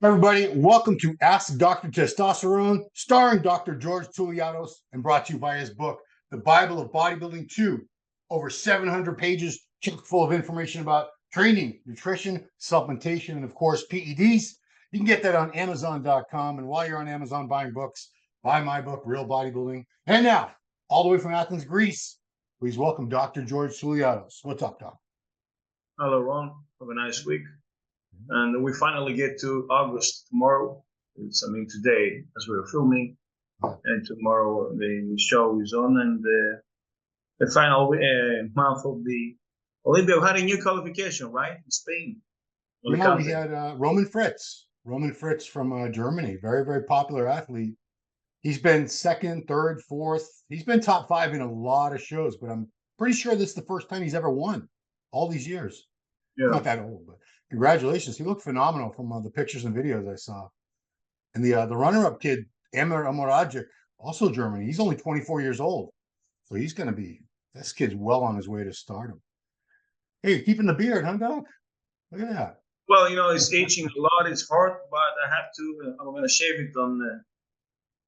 Everybody, welcome to Ask Dr. Testosterone, starring Dr. George Touliatos and brought to you by his book, The Bible of Bodybuilding 2. Over 700 pages, chock full of information about training, nutrition, supplementation, and of course, PEDs. You can get that on Amazon.com. And while you're on Amazon buying books, buy my book, Real Bodybuilding. And now, all the way from Athens, Greece, please welcome Dr. George Touliatos. What's up, Doc? Hello, Ron. Have a nice week. And we finally get to August tomorrow. Today, as we're filming, and tomorrow the show is on, and the final month of the Olympia. We had a new qualification, right? In Spain. Yeah, we had Roman Fritz. Roman Fritz from Germany. Very, very popular athlete. He's been second, third, fourth. He's been top five in a lot of shows, but I'm pretty sure this is the first time he's ever won all these years. Yeah. Not that old, but congratulations. He looked phenomenal from the pictures and videos I saw. And the runner-up kid, Amir Amoragic, also Germany. He's only 24 years old. So he's going to be, this kid's well on his way to stardom. Hey, keeping the beard, huh, Doc? Look at that. Well, it's aging a lot. It's hard, but I have to, I'm going to shave it on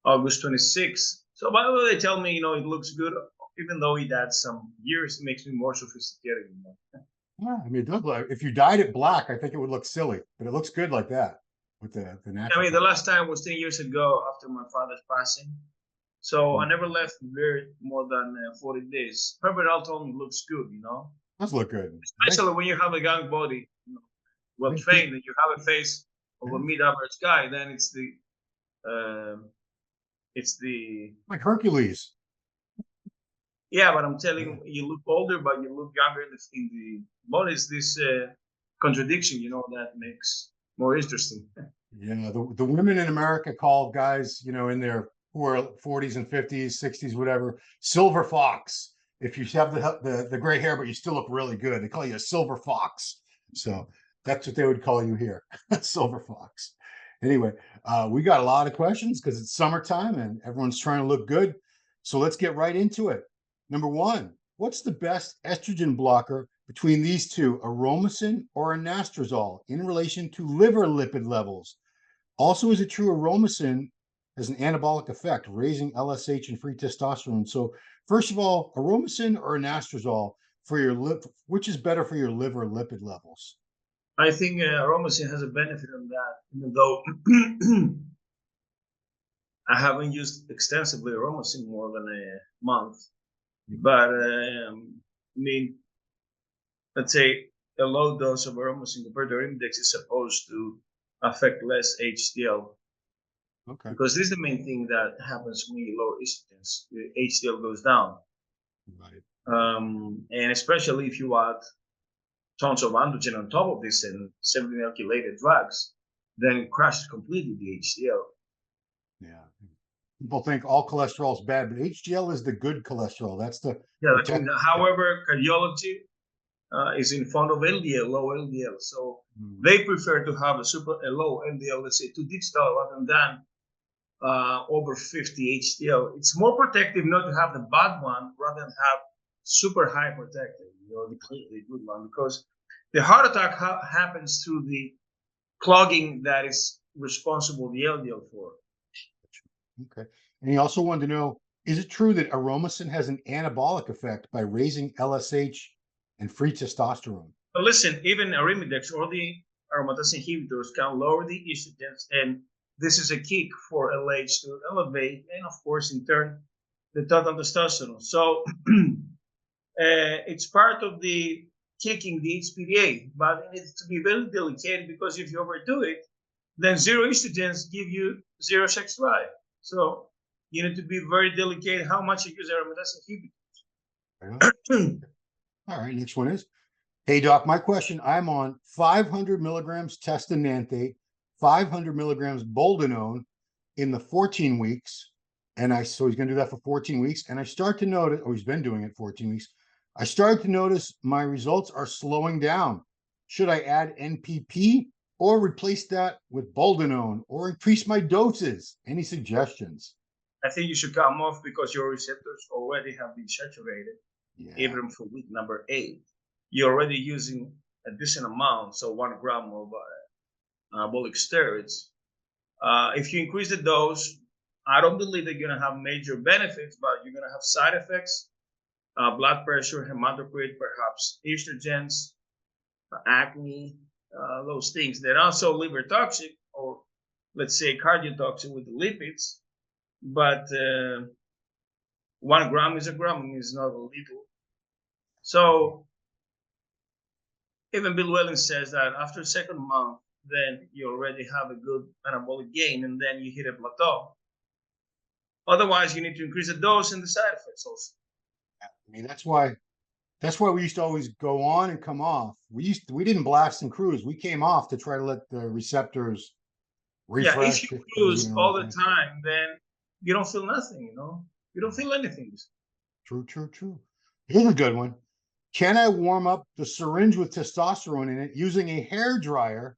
August 26th. So by the way, they tell me, it looks good. Even though it adds some years, it makes me more sophisticated. Yeah, I mean, it does look, if you dyed it black, I think it would look silly, but it looks good like that with the natural. I mean, the last time was 10 years ago after my father's passing. So I never left beard more than 40 days. Herbert all told me it looks good, Does look good. Especially when you have a young body, well trained, and you have a face of a mid-average guy, then it's the like Hercules. Yeah, but I'm telling you look older, but you look younger in the body. It's this contradiction, that makes more interesting. Yeah, the women in America call guys, in their who are 40s and 50s, 60s, whatever, silver fox. If you have the gray hair, but you still look really good, they call you a silver fox. So that's what they would call you here, silver fox. Anyway, we got a lot of questions because it's summertime and everyone's trying to look good. So let's get right into it. Number one, what's the best estrogen blocker between these two, Aromasin or anastrozole, in relation to liver lipid levels? Also, is it true Aromasin has an anabolic effect, raising LSH and free testosterone? So, first of all, Aromasin or anastrozole for your which is better for your liver lipid levels? I think Aromasin has a benefit on that, even though I haven't used extensively Aromasin more than a month. But let's say a low dose of Aromasin compared to Arimidex is supposed to affect less HDL. Okay. Because this is the main thing that happens when you lower estrogens. The HDL goes down. Right. And especially if you add tons of androgen on top of this and semi-alkylated drugs, then it crashes completely the HDL. Yeah. People think all cholesterol is bad, but HDL is the good cholesterol. That's the however, cardiology is in front of LDL, low LDL. So they prefer to have a low LDL, let's say 2 digital, rather than over 50 HDL. It's more protective not to have the bad one rather than have super high protective, the good one, because the heart attack happens through the clogging that is responsible the LDL for. Okay. And he also wanted to know, is it true that Aromasin has an anabolic effect by raising LSH and free testosterone? But listen, even Arimidex or the aromatase inhibitors can lower the estrogens, and this is a kick for LH to elevate, and of course, in turn, the total testosterone. So it's part of the kicking the HPDA, but it needs to be very delicate, because if you overdo it, then zero estrogens give you zero sex drive. So you need to be very delicate how much you use aromatase inhibitors. All right, next one is, hey doc, my question, I'm on 500 milligrams testosterone, 500 milligrams boldenone in the 14 weeks. So he's going to do that for 14 weeks. And I start to notice, he's been doing it 14 weeks. I started to notice my results are slowing down. Should I add NPP or replace that with boldenone or increase my doses? Any suggestions? I think you should come off, because your receptors already have been saturated. Yeah. Even for week number 8, you're already using a decent amount. So 1 gram of anabolic steroids. If you increase the dose, I don't believe they're going to have major benefits, but you're going to have side effects, blood pressure, hematocrit, perhaps estrogens, acne, those things. They're also liver toxic, or let's say cardiotoxic with the lipids, but 1 gram is a gram, is not a little. So even Bill Wellens says that after the second month, then you already have a good anabolic gain, and then you hit a plateau. Otherwise, you need to increase the dose and the side effects also. I mean, that's why we used to always go on and come off. We didn't blast and cruise. We came off to try to let the receptors Yeah, if refresh. you If there was cruise even a all the refresh. time, then you don't feel nothing, You don't feel anything. True. Here's a good one. Can I warm up the syringe with testosterone in it using a hair dryer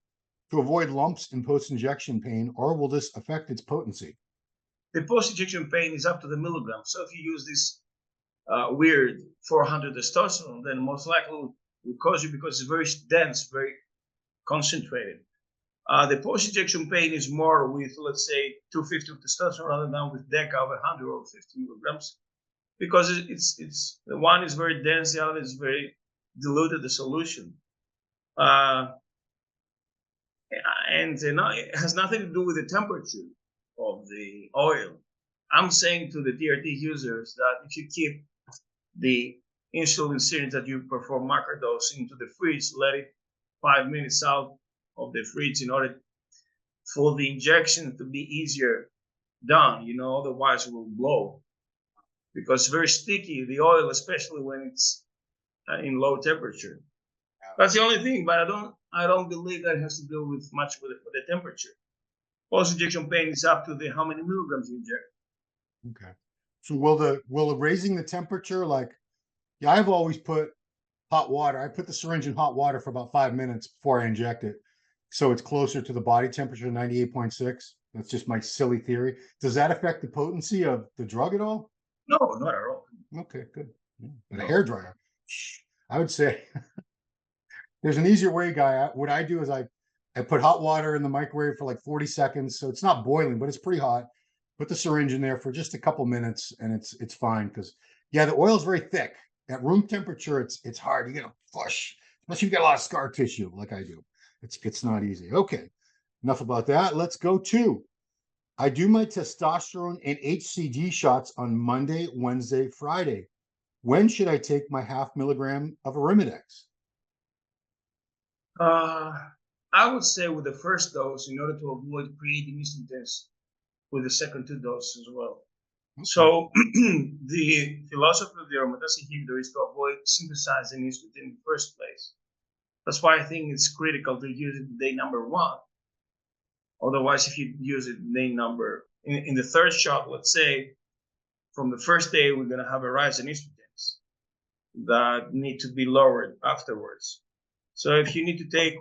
to avoid lumps and post-injection pain, or will this affect its potency? The post-injection pain is up to the milligram. So if you use this weird 400 testosterone, then most likely will cause you, because it's very dense, very concentrated. The post-injection pain is more with, let's say, 250 of testosterone rather than with DECA of 100 or 50 milligrams, because it's the one is very dense, the other is very diluted, the solution. And it has nothing to do with the temperature of the oil. I'm saying to the TRT users that if you keep the insulin syringe that you perform microdose into the fridge, let it 5 minutes out of the fridge in order for the injection to be easier done, otherwise it will blow, because it's very sticky, the oil, especially when it's in low temperature. That's the only thing, but I don't believe that has to do with much with the temperature. Post-injection pain is up to the how many milligrams you inject. Okay. So will raising the temperature, I've always put hot water. I put the syringe in hot water for about 5 minutes before I inject it, so it's closer to the body temperature, 98.6. That's just my silly theory. Does that affect the potency of the drug at all? No, not at all. Okay, good. Yeah. And a No. hair dryer, I would say there's an easier way, guy. What I do is I put hot water in the microwave for like 40 seconds, so it's not boiling, but it's pretty hot. Put the syringe in there for just a couple minutes, and it's fine, because the oil is very thick. At room temperature, it's hard. You gotta push, unless you've got a lot of scar tissue, like I do. It's not easy. Okay, enough about that. Let's go to. I do my testosterone and HCG shots on Monday, Wednesday, Friday. When should I take my 0.5 milligram of Arimidex? I would say with the first dose, in order to avoid creating instantaneous with the second 2 doses as well. Okay. So the philosophy of the aromatase inhibitor is to avoid synthesizing estrogen in the first place. That's why I think it's critical to use it day number 1. Otherwise, if you use it day number in the third shot, let's say, from the first day, we're going to have a rise in estrogens that need to be lowered afterwards. So if you need to take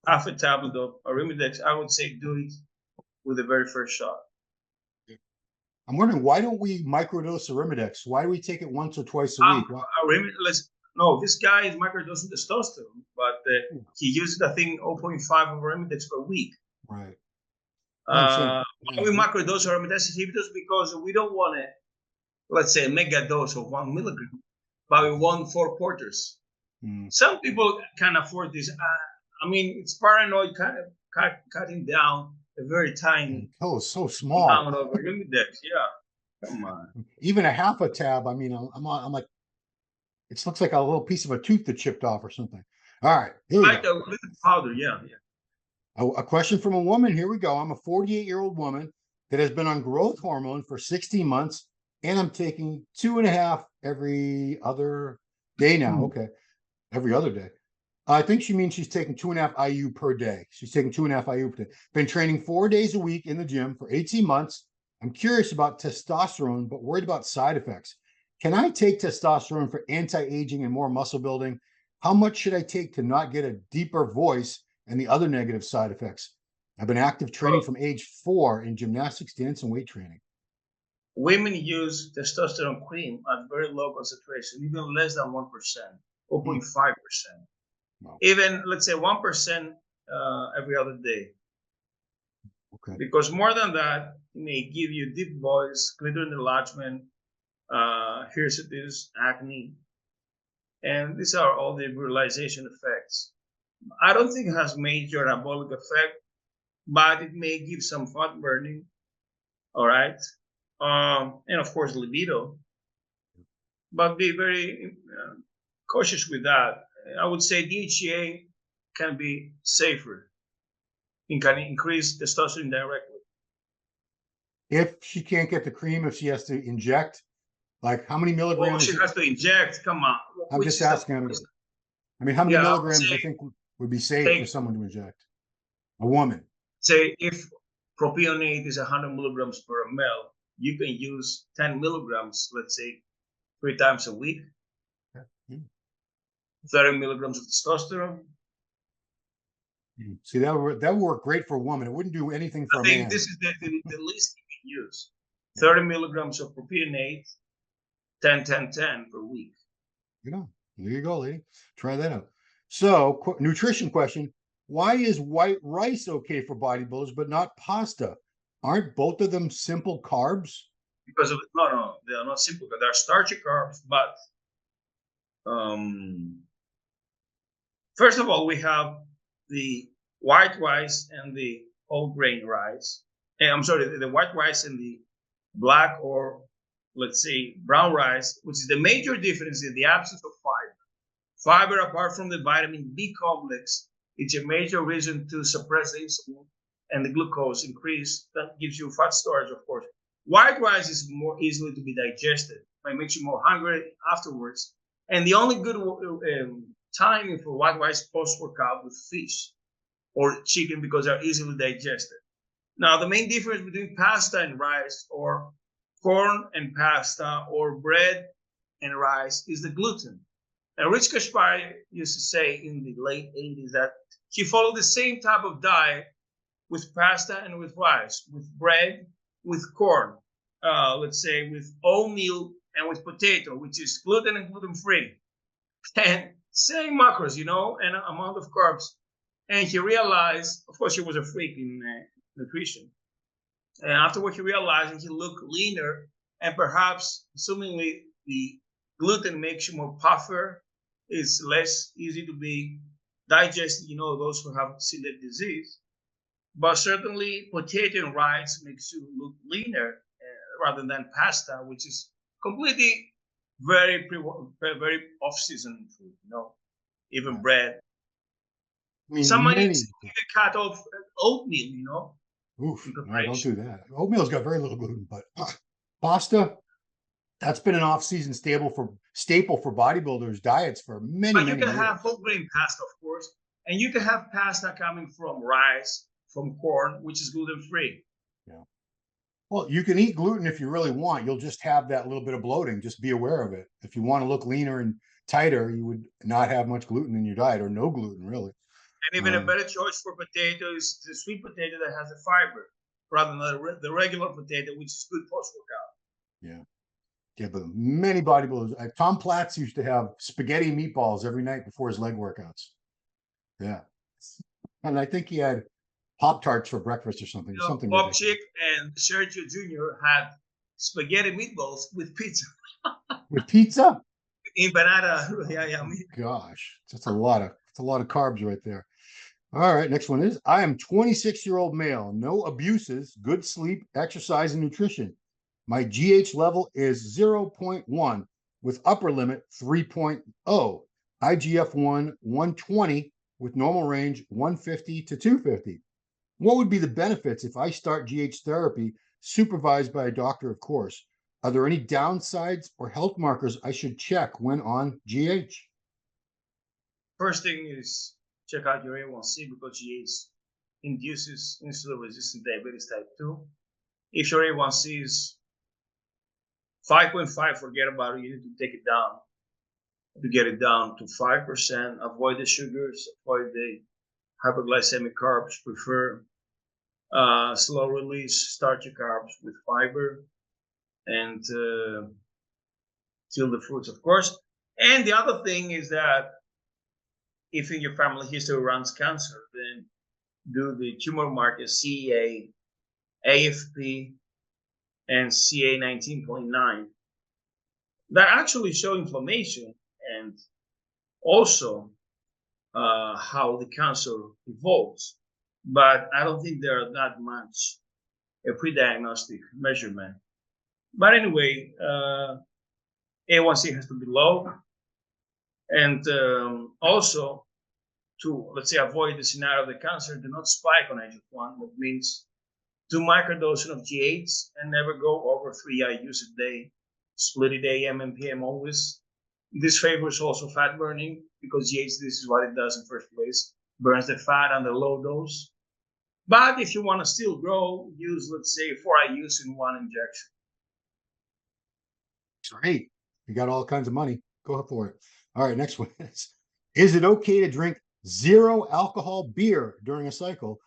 half a tablet of Arimidex, I would say do it with the very first shot. I'm wondering, why don't we microdose Arimidex? Why do we take it once or twice a week? No, this guy is microdosing testosterone, but he uses, I think, 0.5 of Arimidex per week. Right. We microdose aromatase inhibitors because we don't want a, let's say, a mega dose of 1 milligram, but we want 4 quarters. Some people can afford this. I mean, it's paranoid kind of cutting down a very tiny so small amount of Arimidex. Yeah, come on. Even a half a tab. I mean, I'm like, it looks like a little piece of a tooth that chipped off or something. All right, here we go. A little powder, yeah. A question from a woman. Here we go. I'm a 48-year-old woman that has been on growth hormone for 16 months, and I'm taking 2.5 every other day now. Okay, every other day. I think she means she's taking 2.5 IU per day. She's taking 2.5 IU per day. Been training 4 days a week in the gym for 18 months. I'm curious about testosterone, but worried about side effects. Can I take testosterone for anti-aging and more muscle building? How much should I take to not get a deeper voice and the other negative side effects? I've been active training from age 4 in gymnastics, dance, and weight training. Women use testosterone cream at very low concentration, even less than 1%, 0.5%. Wow. Even, let's say, 1% every other day. Okay. Because more than that, it may give you deep voice, clitoral enlargement, hirsutis, acne, and these are all the virilization effects. I don't think it has major anabolic effect, but it may give some fat burning, all right? And of course, libido, but be very cautious with that. I would say DHEA can be safer. It can increase testosterone directly. If she can't get the cream, if she has to inject, like how many Oh, milligrams? she has to inject. Come on. I'm Which just is the asking. lowest? I mean, how many Yeah, I would milligrams do you say think would be safe for take someone to inject? A woman. say if propionate is 100 milligrams per ml, you can use 10 milligrams, let's say, 3 times a week. Hmm. 30 milligrams of testosterone. See, that would work great for a woman. It wouldn't do anything for I a think man. this is the least you can use. 30 milligrams of propionate, 10, 10, 10 per week. You know, there you go, lady. Try that out. So, nutrition question: why is white rice okay for bodybuilders but not pasta? Aren't both of them simple carbs? Because of no, they are not simple. They are starchy carbs, but first of all, we have the white rice and the whole grain rice. I'm sorry, the white rice and the black or let's say brown rice, which is the major difference in the absence of fiber. Fiber, apart from the vitamin B complex, it's a major reason to suppress the insulin and the glucose increase. That gives you fat storage, of course. White rice is more easily to be digested. It makes you more hungry afterwards. And the only good timing for white rice post-workout with fish or chicken because they're easily digested. Now, the main difference between pasta and rice or corn and pasta or bread and rice is the gluten. Now, Rich Kashpari used to say in the late 80s that he followed the same type of diet with pasta and with rice, with bread, with corn, let's say with oatmeal and with potato, which is gluten and gluten-free. And same macros, and amount of carbs. And he realized, of course, he was a freak in nutrition. And afterward, he realized and he looked leaner, and perhaps, assumingly, the gluten makes you more puffer, is less easy to be digested, those who have celiac disease. But certainly, potato and rice makes you look leaner rather than pasta, which is completely very off-season food, even bread. I mean, Some might many. even cut off oatmeal, Oof, in no, don't preparation. do that. Oatmeal's got very little gluten, but pasta, that's been an off-season staple for bodybuilders' diets for many, But you many can years. have whole grain pasta, of course, and you can have pasta coming from rice, from corn, which is gluten-free. Yeah. Well, you can eat gluten if you really want. You'll just have that little bit of bloating. Just be aware of it. If you want to look leaner and tighter, you would not have much gluten in your diet or no gluten, really. And even a better choice for potato is the sweet potato that has the fiber, rather than the regular potato, which is good post-workout. Yeah. Yeah, but many bodybuilders, Tom Platz used to have spaghetti and meatballs every night before his leg workouts. Yeah. And I think he had Pop-Tarts for breakfast or something Bob ridiculous. Chick and Sergio Jr. had spaghetti meatballs with pizza. With pizza? Empanada, yeah. Gosh, that's a lot of carbs right there. All right, next one is I am 26-year-old male, no abuses, good sleep, exercise, and nutrition. My GH level is 0.1 with upper limit 3.0. IGF-1 120 with normal range 150 to 250. What would be the benefits if I start GH therapy supervised by a doctor, of course? Are there any downsides or health markers I should check when on GH? First thing is check out your A1C because GH induces insulin-resistant diabetes type 2. If your A1C is 5.5, forget about it. You need to take it down to get it down to 5%. Avoid the sugars, avoid the hyperglycemic carbs. Prefer slow release starchy carbs with fiber and till the fruits, of course. And the other thing is that if in your family history runs cancer, then do the tumor markers CEA, AFP, and CA 19.9 that actually show inflammation and also how the cancer evolves. But I don't think they're that much a pre-diagnostic measurement. But anyway, A1C has to be low, and also to, let's say, avoid the scenario of the cancer, do not spike on HF1, which means do microdosing of G8s and never go over 3 IUs a day. Split it AM and PM always. This favors also fat burning because G8s, this is what it does in first place, burns the fat under low dose. But if you want to still grow, use, let's say, 4 IUs in 1 injection. Great. You got all kinds of money. Go for it. All right, next one is it okay to drink 0 alcohol beer during a cycle,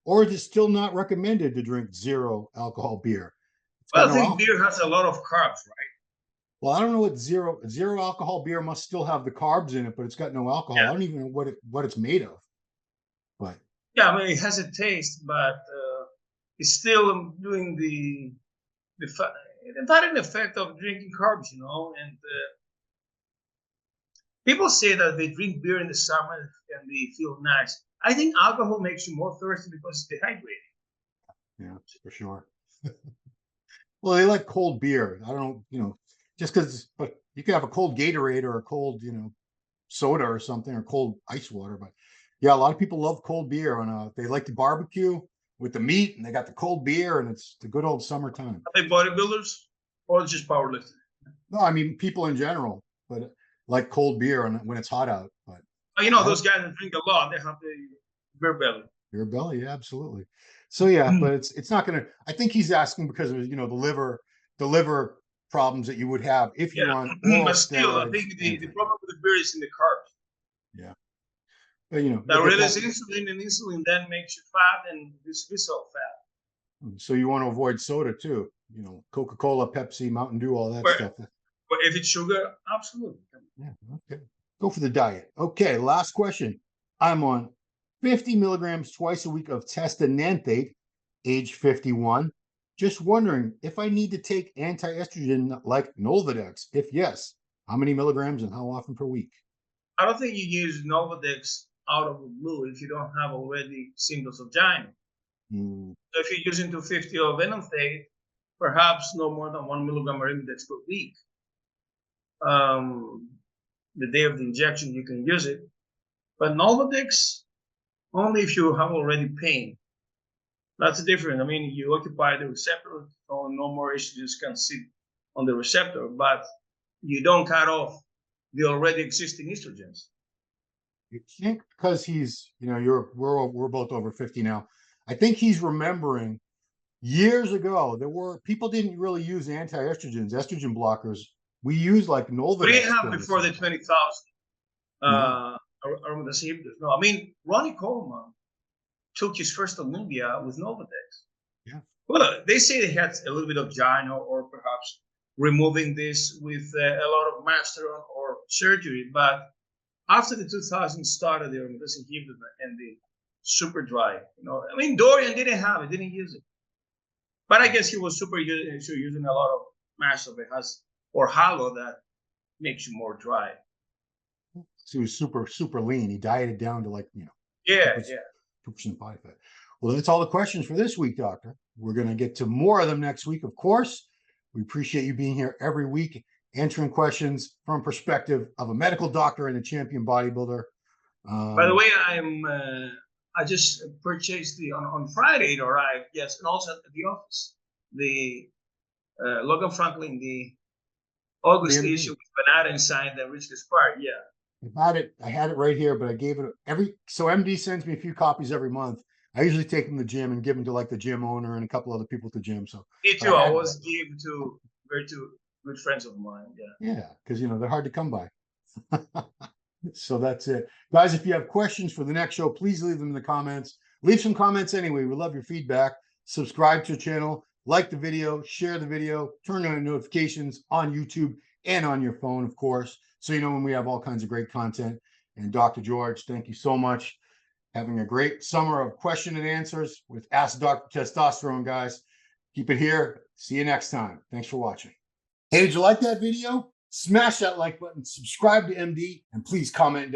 or is it still not recommended to drink 0 alcohol beer? Well, I think beer has a lot of carbs, right? Well, I don't know what zero alcohol beer must still have the carbs in it, but it's got no alcohol. Yeah. I don't even know what it's made of. But yeah, I mean, it has a taste, but it's still doing the fattening effect of drinking carbs, you know. And people say that they drink beer in the summer and they feel nice. I think alcohol makes you more thirsty because it's dehydrating. Yeah, for sure. Well, they like cold beer. I don't, just because, but you can have a cold Gatorade or a cold, soda or something, or cold ice water. But yeah, a lot of people love cold beer, and they like to barbecue with the meat, and they got the cold beer, and it's the good old summertime. Are they bodybuilders or just powerlifters? No, I mean people in general, but like cold beer and when it's hot out. But those guys that drink a lot, they have the beer belly. Beer belly, yeah, absolutely. So yeah, but it's not gonna. I think he's asking because of the liver problems that you would have if you're on oral but still, I steroids. think the problem with the beer is in the carbs. Yeah, but that releases insulin, and insulin then makes you fat, and this visceral fat. So you want to avoid soda too. Coca-Cola, Pepsi, Mountain Dew, all that stuff. But if it's sugar, absolutely. Yeah, okay. Go for the diet. Okay, last question. I'm on 50 milligrams twice a week of testosterone, age 51. Just wondering if I need to take anti-estrogen like Nolvadex. If yes, how many milligrams and how often per week? I don't think you use Nolvadex out of the blue if you don't have already symptoms of gyno. So if you're using 250 of enanthate, perhaps no more than 1 milligram Arimidex per week. The day of the injection, you can use it. But Nolvadex, only if you have already pain. That's different. I mean, you occupy the receptor, so no more estrogens can sit on the receptor, but you don't cut off the already existing estrogens. You think because he's, we're both over 50 now. I think he's remembering years ago people didn't really use anti-estrogens, estrogen blockers. We used like Nolvadex. But didn't have before the 20,000. No, I mean, Ronnie Coleman took his first Olympia with Nolvadex. Yeah. Well, they say they had a little bit of gyno, or perhaps removing this with a lot of masteron or surgery. But after the 2000s started, the aromatase inhibitor and the super dry. I mean, Dorian didn't have it, didn't use it. But I guess he was using a lot of masteron that has, or halo that makes you more dry. So he was super, super lean. He dieted down to 2% body fat. Well, that's all the questions for this week, Doctor. We're going to get to more of them next week, of course. We appreciate you being here every week, answering questions from perspective of a medical doctor and a champion bodybuilder. By the way, I just purchased on Friday it arrived. Yes, and also at the office, the Logan Franklin, the August issue with Banana inside the Richest Part. Yeah. I had it right here, but I gave it so MD sends me a few copies every month. I usually take them to the gym and give them to the gym owner and a couple other people at the gym. So me too. I always give to two good friends of mine. Yeah, because they're hard to come by. So that's it, guys. If you have questions for the next show, please leave them in the comments. Leave some comments anyway. We love your feedback. Subscribe to the channel, like the video, share the video, turn on notifications on YouTube and on your phone, of course, so when we have all kinds of great content. And Dr. George, thank you so much. Having a great summer of question and answers with Ask Dr. Testosterone, guys. Keep it here. See you next time. Thanks for watching. Hey, did you like that video? Smash that like button, subscribe to MD, and please comment down